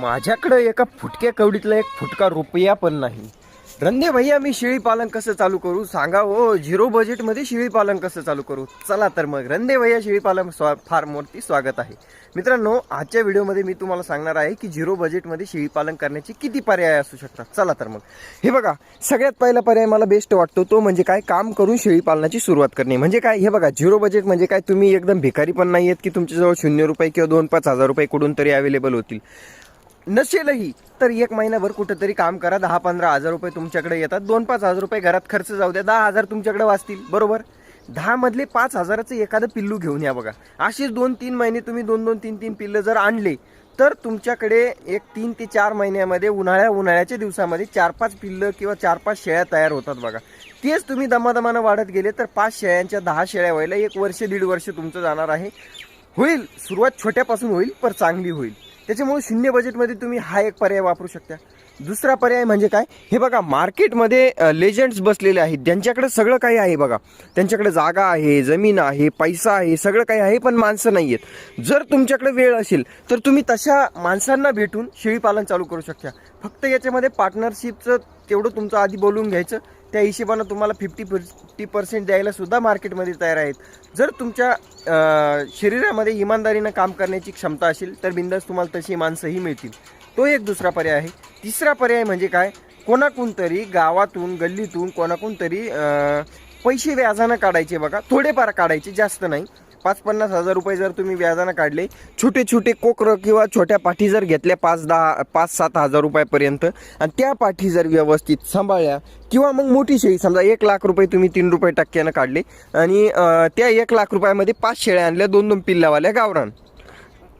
माझ्याकडे एका फुटक्या कवडीतला एक फुटका रुपया पण नाही. रंदे भैया मी शेळी पालन कसं चालू करू सांगा हो. झिरो बजेटमध्ये शेळी पालन कसं चालू करू. चला तर मग रंदे भैया शेळी पालन फार्मवरती स्वागत आहे. मित्रांनो, आजच्या व्हिडिओमध्ये मी तुम्हाला सांगणार आहे की झिरो बजेटमध्ये शेळी पालन करण्याचे किती पर्याय असू शकतात. चला तर मग हे बघा, सगळ्यात पहिला पर्याय मला बेस्ट वाटतो तो म्हणजे काय, काम करून शेळी पालनाची सुरुवात करणे. म्हणजे काय, हे बघा झिरो बजेट म्हणजे काय, तुम्ही एकदम भिकारी पण नाही आहेत की तुमच्याजवळ 0 रुपये किंवा 2-5 हजार रुपये कुठून तरी अवेलेबल होतील. नसेलही तर एक महिनाभर कुठेतरी काम करा, 10-15 हजार रुपये तुमच्याकडे येतात. 2-5 हजार रुपये घरात खर्च जाऊ द्या, 10 हजार तुमच्याकडे वाचतील. बरोबर, 10 मधले 5 हजाराचं एखादं पिल्लू घेऊन या. बघा, असेच 2-3 महिने तुम्ही 2-2, 3-3 पिल्लं जर आणले तर तुमच्याकडे एक 3 ते 4 महिन्यामध्ये उन्हाळ्याच्या दिवसामध्ये 4-5 पिल्लं किंवा 4-5 शेळ्या तयार होतात. बघा, तेच तुम्ही दमादमानं वाढत गेले तर 5 शेळ्यांच्या 10 शेळ्या व्हायला 1 वर्ष 1.5 वर्ष तुमचं जाणार आहे. होईल, सुरुवात छोट्यापासून होईल पण चांगली होईल. त्याच्यामुळे शून्य बजेटमध्ये तुम्ही हा एक पर्याय वापरू शकता. दुसरा पर्याय म्हणजे काय, हे बघा मार्केटमध्ये लेजंड्स बसलेले आहेत, ज्यांच्याकडे सगळं काही आहे. बघा, त्यांच्याकडे जागा आहे, जमीन आहे, पैसा आहे, सगळं काही आहे, पण माणसं नाही आहेत. जर तुमच्याकडे वेळ असेल तर तुम्ही तशा माणसांना भेटून शेळी पालन चालू करू शकता. फक्त याच्यामध्ये पार्टनरशिपचं तेवढं तुमचं आधी बोलून घ्यायचं. त्या हिशोबानं तुम्हाला 50% द्यायला सुद्धा मार्केटमध्ये तयार आहेत. जर तुमच्या शरीरामध्ये इमानदारीनं काम करण्याची क्षमता असेल तर बिंदास तुम्हाला तशी माणसंही मिळतील. तो एक दुसरा पर्याय आहे. तिसरा पर्याय म्हणजे काय, कोणाकून तरी गावातून गल्लीतून कोणाकून तरी पैसे व्याजानं काढायचे. बघा, थोडेफार काढायचे, जास्त नाही. 5-50 हजार रुपये जर तुम्ही व्याजानं काढले, छोटे छोटे कोकरं किंवा छोट्या पाठी जर घेतल्या 5-7 हजार रुपयापर्यंत, आणि त्या पाठी जर व्यवस्थित सांभाळल्या, किंवा मग मोठी शेळी समजा 1 लाख रुपये तुम्ही 3 रुपये टक्क्यानं काढले आणि त्या 1 लाख रुपयामध्ये 5 शेळ्या आणल्या, 2-2 पिल्लावाल्या गावरान.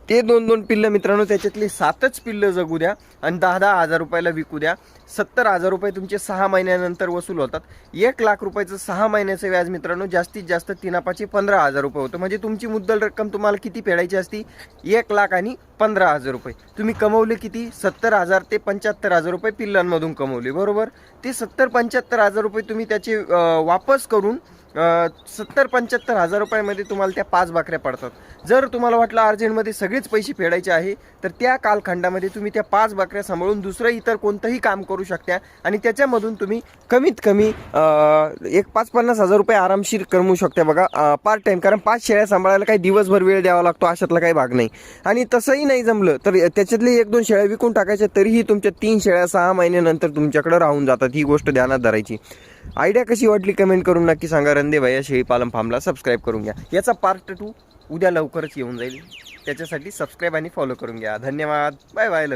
ते 2-2 पिल्लं मित्रांनो, त्याच्यातले 7च पिल्लं जगू द्या आणि 10-10 हजार रुपयाला विकू द्या. 70 हजार रुपये तुमचे 6 महिन्यानंतर वसूल होतात. 1 लाख रुपयाचं 6 महिन्याचं व्याज मित्रांनो जास्तीत जास्त 3-5 15 हजार रुपये होतं. म्हणजे तुमची मुद्दल रक्कम तुम्हाला किती फेडायची असती, 1 लाख आणि 15 हजार रुपये. तुम्ही कमवले किती, 70 हजार ते 75 हजार रुपये पिल्लांमधून कमवले. बरोबर, ते 70-75 हजार रुपये तुम्ही त्याचे वापस करून 70-75 हजार रुपयामध्ये तुम्हाला त्या 5 बकऱ्या पडतात. जर तुम्हाला वाटलं अर्जंटमध्ये सगळेच पैसे फेडायचे आहे तर त्या कालखंडामध्ये तुम्ही त्या 5 बकऱ्या सांभाळून दुसरं इतर कोणतंही काम करू शकता आणि त्याच्यामधून तुम्ही कमीत कमी एक 5-50 हजार रुपये आरामशीर कमवू शकता. बघा, पार्ट टाइम, कारण 5 शेळ्या सांभाळायला काही दिवसभर वेळ द्यावा लागतो, अशातला काही भाग नाही. आणि तसंही नाही जमलं तर त्याच्यातले 1-2 शेळ्या विकून टाकायच्या, तरीही तुमच्या 3 शेळ्या 6 महिन्यानंतर तुमच्याकडे राहून जातात. ही गोष्ट ध्यानात धरायची. आयडिया कशी वाटली कमेंट करून नक्की सांगा. रंदे भैया शेळी पालन फार्मला सबस्क्राईब करून घ्या. याचा पार्ट 2 उद्या लवकरच येऊन जाईल, त्याच्यासाठी सबस्क्राईब आणि फॉलो करून घ्या. धन्यवाद, बाय बाय.